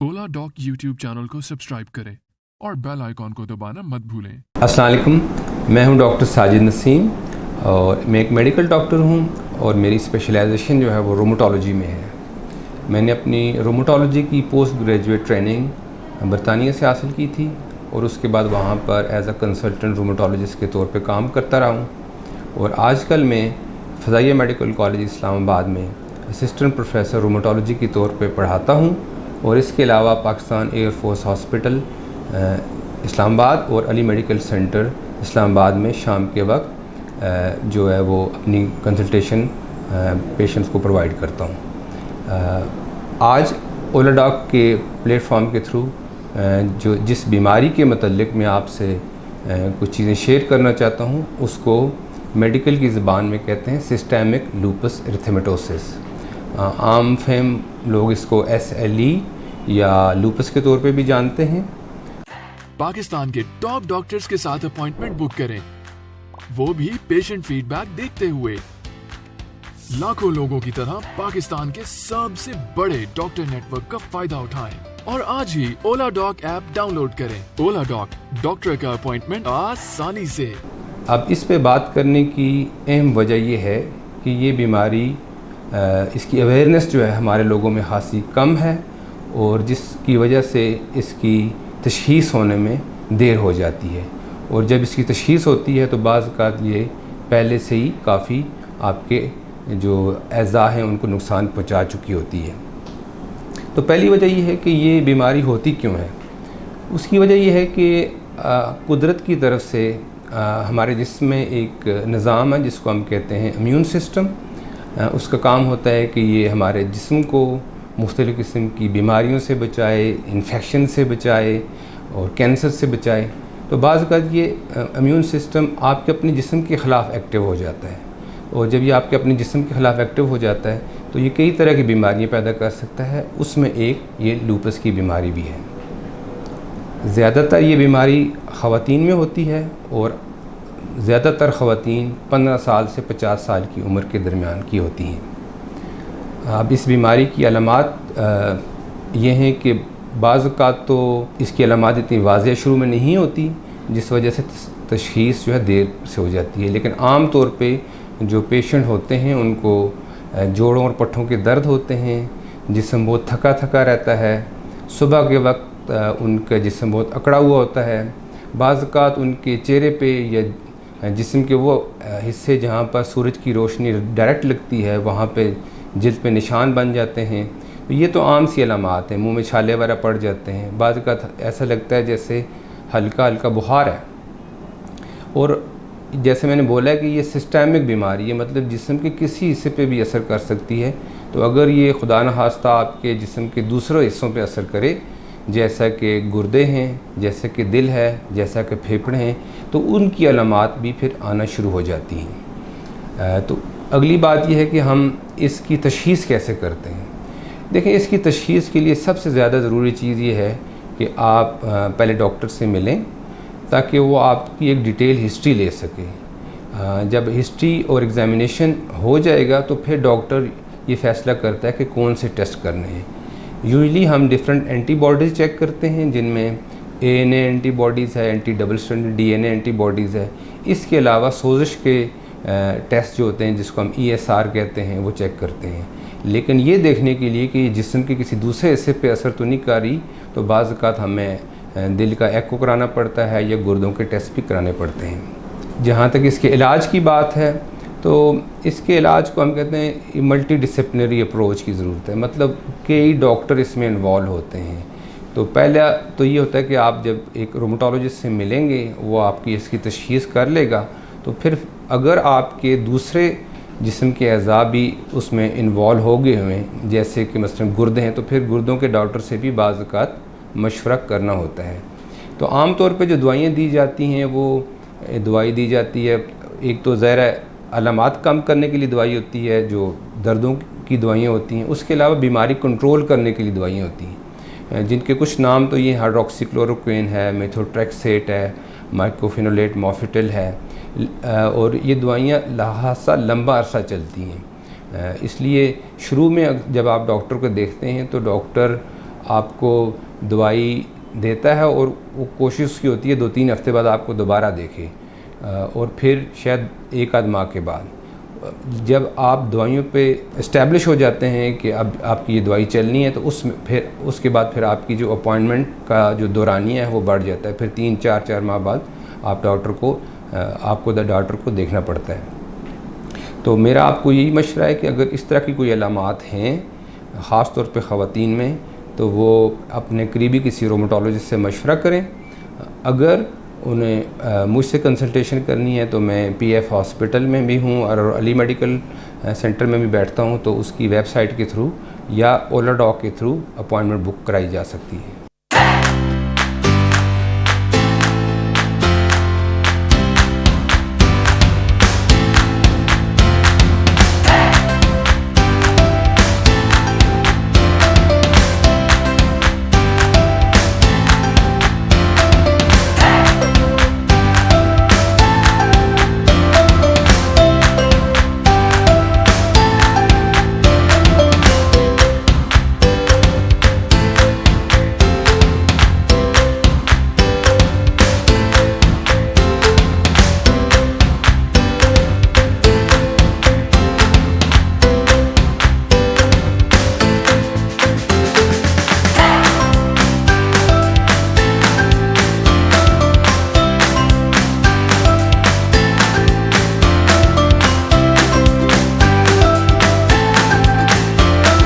ओला dock YouTube channel को subscribe करें और बेल आइकॉन को दबाना मत भूलें। अस्सलाम वालेकुम, मैं हूं डॉक्टर साजिद नसीम और मैं एक मेडिकल डॉक्टर हूं और मेरी स्पेशलाइजेशन जो है वो रोमेटोलॉजी में है। मैंने अपनी रोमेटोलॉजी की पोस्ट ग्रेजुएट ट्रेनिंग बरतानिया से हासिल की थी और उसके बाद वहां पर एज अ कंसल्टेंट रोमेटोलॉजिस्ट के तौर पे काम करता रहा हूं और आजकल मैं फ़ज़ाइया मेडिकल कॉलेज इस्लामाबाद में असिस्टेंट प्रोफेसर रोमेटोलॉजी के तौर पे पढ़ाता हूं और इसके अलावा Pakistan air force hospital Islamabad और अली मेडिकल सेंटर इस्लामाबाद में शाम के वक्त जो है वो अपनी कंसल्टेशन पेशेंट्स को प्रोवाइड करता हूँ। आज ओला डॉक के प्लेटफॉर्म के थ्रू जो जिस बीमारी के मतलब मैं आपसे कुछ चीज़ें शेयर करना चाहता हूँ उसको मेडिकल की ज़बान में कहते हैं सिस्टेमिक लूपस एरिथेमेटोसिस। आम फहम लोग इसको SLE या लूपस के तौर पे भी जानते हैं। पाकिस्तान के टॉप डॉक्टर्स के साथ अपॉइंटमेंट बुक करें, वो भी पेशेंट फीडबैक देखते हुए। लाखों लोगों की तरह पाकिस्तान के सबसे बड़े डॉक्टर नेटवर्क का फायदा उठाएं और आज ही ओला डॉक ऐप डाउनलोड करें। ओला डॉक, डॉक्टर का अपॉइंटमेंट आसानी से। अब इस पे बात करने की अहम वजह यह है कि ये बीमारी इसकी अवेयरनेस जो है हमारे लोगों में खासी कम है और जिसकी वजह से इसकी तशख़ीस होने में देर हो जाती है और जब इसकी तशख़ीस होती है तो बाज़ औक़ात ये पहले से ही काफ़ी आपके जो अज़ा हैं उनको नुकसान पहुंचा चुकी होती है। तो पहली वजह यह है कि ये बीमारी होती क्यों है। उसकी वजह यह है कि कुदरत की तरफ से हमारे जिस्म में एक निज़ाम है जिसको हम कहते हैं इम्यून सिस्टम। उसका काम होता है कि ये हमारे जिस्म को मुख्तलिफ़ किस्म की बीमारियों से बचाए, इन्फेक्शन से बचाए और कैंसर से बचाए। तो बाज़ औक़ात ये इम्यून सिस्टम आपके अपने जिस्म के ख़िलाफ़ एक्टिव हो जाता है और जब ये आपके अपने जिस्म के ख़िलाफ़ एक्टिव हो जाता है तो ये कई तरह की बीमारियाँ पैदा कर सकता है। उसमें एक ये लूपस की बीमारी भी है। ज़्यादातर ये बीमारी ख़वातीन में होती है और ज़्यादातर ख़वातीन 15 साल से 50 साल की उम्र के दरमियान की होती हैं। अब इस बीमारी की अलामात ये हैं कि बाज़ औक़ात तो इसकी अलामात इतनी वाज़ेह शुरू में नहीं होती जिस वजह से तशख़ीस जो है देर से हो जाती है, लेकिन आम तौर पे जो पेशेंट होते हैं उनको जोड़ों और पट्ठों के दर्द होते हैं, जिस्म बहुत थका थका रहता है, सुबह के वक्त उनका जिस्म बहुत अकड़ा हुआ होता है, बाज़ औक़ात उनके चेहरे पे या जिस्म के वो हिस्से जहाँ पर सूरज की रोशनी डायरेक्ट लगती है वहाँ पे जिल्द पे निशान बन जाते हैं। तो ये तो आम सी अलामात हैं। मुंह में छाले वगैरह पड़ जाते हैं, बाज़ औक़ात ऐसा लगता है जैसे हल्का हल्का बुखार है। और जैसे मैंने बोला है कि ये सिस्टेमिक बीमारी है, मतलब जिस्म के किसी हिस्से पे भी असर कर सकती है। तो अगर ये खुदा न खास्ता आपके जिस्म के दूसरे हिस्सों पे असर करे, जैसा कि गुर्दे हैं, जैसे कि दिल है, जैसा कि फेफड़े हैं, तो उनकी अलामात भी फिर आना शुरू हो जाती हैं। तो अगली बात यह है कि हम इसकी तशख़ीस कैसे करते हैं। देखें, इसकी तशख़ीस के लिए सबसे ज़्यादा ज़रूरी चीज़ ये है कि आप पहले डॉक्टर से मिलें ताकि वो आपकी एक डिटेल हिस्ट्री ले सके। जब हिस्ट्री और एग्ज़ामिनेशन हो जाएगा तो फिर डॉक्टर ये फ़ैसला करता है कि कौन से टेस्ट करने हैं। यूजुअली हम डिफरेंट एंटीबॉडीज़ चेक करते हैं जिनमें ANA एंटीबॉडीज़ है, anti double stranded DNA antibodies है। इसके अलावा सोजिश के टेस्ट जो होते हैं जिसको हम ESR कहते हैं वो चेक करते हैं, लेकिन ये देखने के लिए कि जिस्म के किसी दूसरे हिस्से पे असर तो नहीं कर रही, तो बाज़ औक़ात हमें दिल का एको कराना पड़ता है या गुर्दों के टेस्ट भी कराने पड़ते हैं। जहाँ तक इसके इलाज की बात है तो इसके इलाज को हम कहते हैं मल्टी डिसिप्लिनरी अप्रोच की ज़रूरत है, मतलब कई डॉक्टर इसमें इन्वॉल्व होते हैं। तो पहला तो ये होता है कि आप जब एक रोमेटोलॉजिस्ट से मिलेंगे वो आपकी इसकी तशख़ीस कर लेगा, तो फिर अगर आपके दूसरे जिस्म के अज़ा भी उसमें इन्वॉल्व हो गए हुए हैं, जैसे कि मसलन गुर्दे हैं, तो फिर गुर्दों के डॉक्टर से भी बाज़ औक़ात मशवरा करना होता है। तो आम तौर पे जो दवाइयाँ दी जाती हैं वो दवाई दी जाती है, एक तो ज़ाहिर अलामात कम करने के लिए दवाई होती है जो दर्दों की दवाइयाँ होती हैं, उसके अलावा बीमारी कंट्रोल करने के लिए दवाइयाँ होती हैं जिनके कुछ नाम तो ये हाइड्रोक्सीक्लोरोक्विन है, मेथोट्रेक्सेट है, माइक्रोफिनोलेट मॉर्फिटल है और ये दवाइयाँ खासा लंबा अरसा चलती हैं। इसलिए शुरू में जब आप डॉक्टर को देखते हैं तो डॉक्टर आपको दवाई देता है और वो कोशिश उसकी होती है 2-3 हफ्ते बाद आपको दोबारा देखे और फिर शायद 1 आध माह के बाद। जब आप दवाइयों पे इस्टेब्लिश हो जाते हैं कि अब आपकी ये दवाई चलनी है, तो उसके बाद फिर आपकी जो अपॉइंटमेंट का जो दौरानिया है वो बढ़ जाता है। फिर 3-4 माह बाद आपको डॉक्टर को देखना पड़ता है। तो मेरा आपको यही मशवरा है कि अगर इस तरह की कोई अलामात हैं, ख़ास तौर पे ख़वातीन में, तो वो अपने करीबी किसी रोमेटोलॉजिस्ट से मशवरा करें। अगर उन्हें मुझसे कंसल्टेशन करनी है तो मैं PF हॉस्पिटल में भी हूँ और अली मेडिकल सेंटर में भी बैठता हूँ, तो उसकी वेबसाइट के थ्रू या ओला डॉक के थ्रू अपॉइंटमेंट बुक कराई जा सकती है।